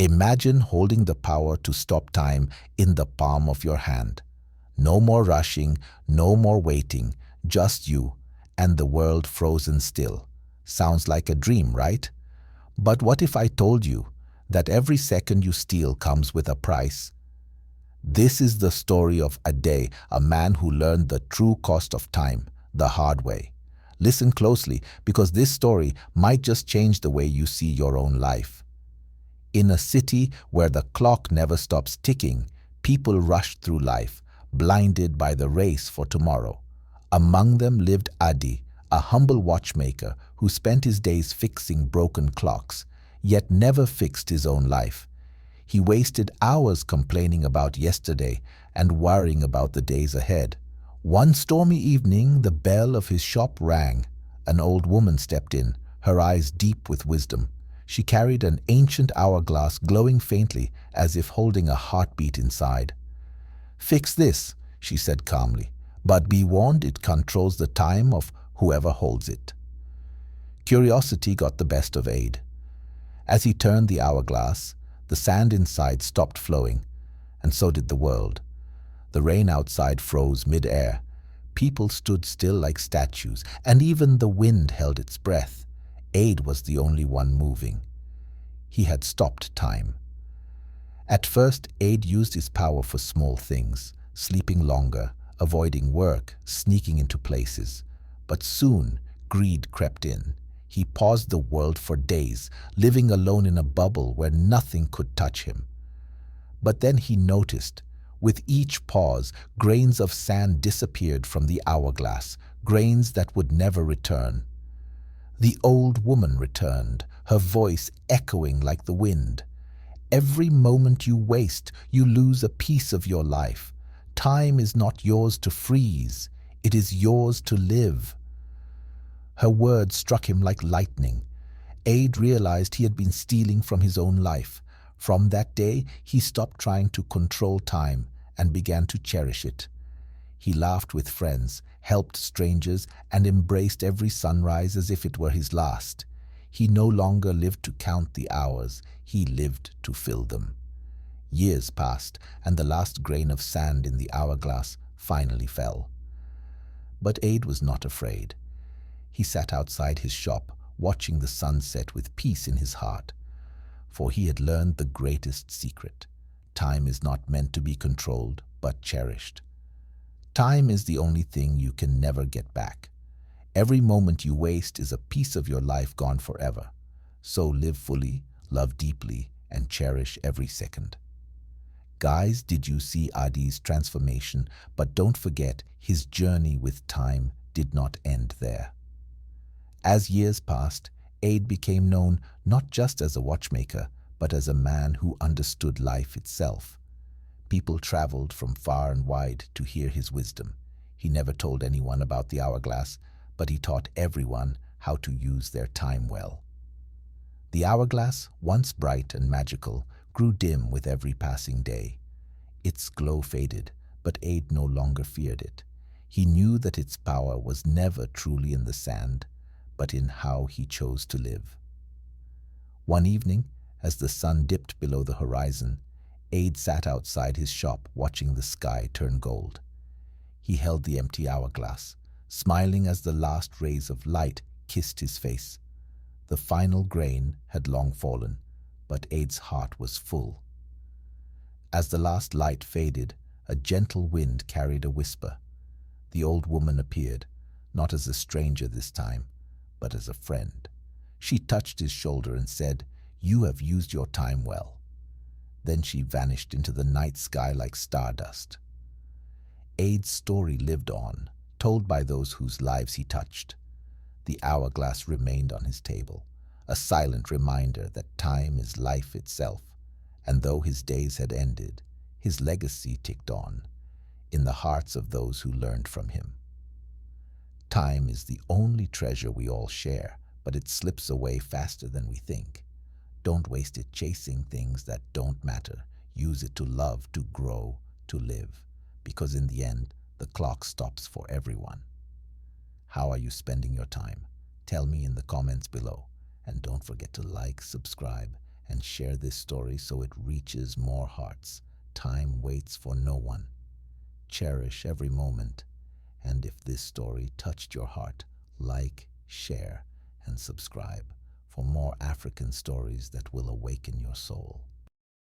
Imagine holding the power to stop time in the palm of your hand. No more rushing, no more waiting, just you and the world frozen still. Sounds like a dream, right? But what if I told you that every second you steal comes with a price? This is the story of Ade, a man who learned the true cost of time the hard way. Listen closely, because this story might just change the way you see your own life. In a city where the clock never stops ticking, people rushed through life, blinded by the race for tomorrow. Among them lived Adi, a humble watchmaker who spent his days fixing broken clocks, yet never fixed his own life. He wasted hours complaining about yesterday and worrying about the days ahead. One stormy evening, the bell of his shop rang. An old woman stepped in, her eyes deep with wisdom. She carried an ancient hourglass glowing faintly as if holding a heartbeat inside. "Fix this," she said calmly, "but be warned it controls the time of whoever holds it." Curiosity got the best of Aid. As he turned the hourglass, the sand inside stopped flowing, and so did the world. The rain outside froze mid-air. People stood still like statues, and even the wind held its breath. Aid was the only one moving. He had stopped time. At first, Aid used his power for small things, sleeping longer, avoiding work, sneaking into places. But soon, greed crept in. He paused the world for days, living alone in a bubble where nothing could touch him. But then he noticed, with each pause, grains of sand disappeared from the hourglass, grains that would never return. The old woman returned, her voice echoing like the wind. "Every moment you waste, you lose a piece of your life. Time is not yours to freeze, it is yours to live." Her words struck him like lightning. Aid realized he had been stealing from his own life. From that day, he stopped trying to control time and began to cherish it. He laughed with friends, helped strangers, and embraced every sunrise as if it were his last. He no longer lived to count the hours, he lived to fill them. Years passed, and the last grain of sand in the hourglass finally fell. But Aid was not afraid. He sat outside his shop, watching the sunset with peace in his heart. For he had learned the greatest secret. Time is not meant to be controlled, but cherished. Time is the only thing you can never get back. Every moment you waste is a piece of your life gone forever. So live fully, love deeply, and cherish every second. Guys, did you see Adi's transformation? But don't forget, his journey with time did not end there. As years passed, Aid became known not just as a watchmaker, but as a man who understood life itself. People traveled from far and wide to hear his wisdom. He never told anyone about the hourglass, but he taught everyone how to use their time well. The hourglass, once bright and magical, grew dim with every passing day. Its glow faded, but Aid no longer feared it. He knew that its power was never truly in the sand, but in how he chose to live. One evening, as the sun dipped below the horizon, Aid sat outside his shop watching the sky turn gold. He held the empty hourglass, smiling as the last rays of light kissed his face. The final grain had long fallen, but Aid's heart was full. As the last light faded, a gentle wind carried a whisper. The old woman appeared, not as a stranger this time, but as a friend. She touched his shoulder and said, "You have used your time well." Then she vanished into the night sky like stardust. Aid's story lived on, told by those whose lives he touched. The hourglass remained on his table, a silent reminder that time is life itself, and though his days had ended, his legacy ticked on, in the hearts of those who learned from him. Time is the only treasure we all share, but it slips away faster than we think. Don't waste it chasing things that don't matter. Use it to love, to grow, to live, because in the end, the clock stops for everyone. How are you spending your time? Tell me in the comments below, and don't forget to like, subscribe, and share this story so it reaches more hearts. Time waits for no one. Cherish every moment. And if this story touched your heart, like, share, and subscribe for more African stories that will awaken your soul.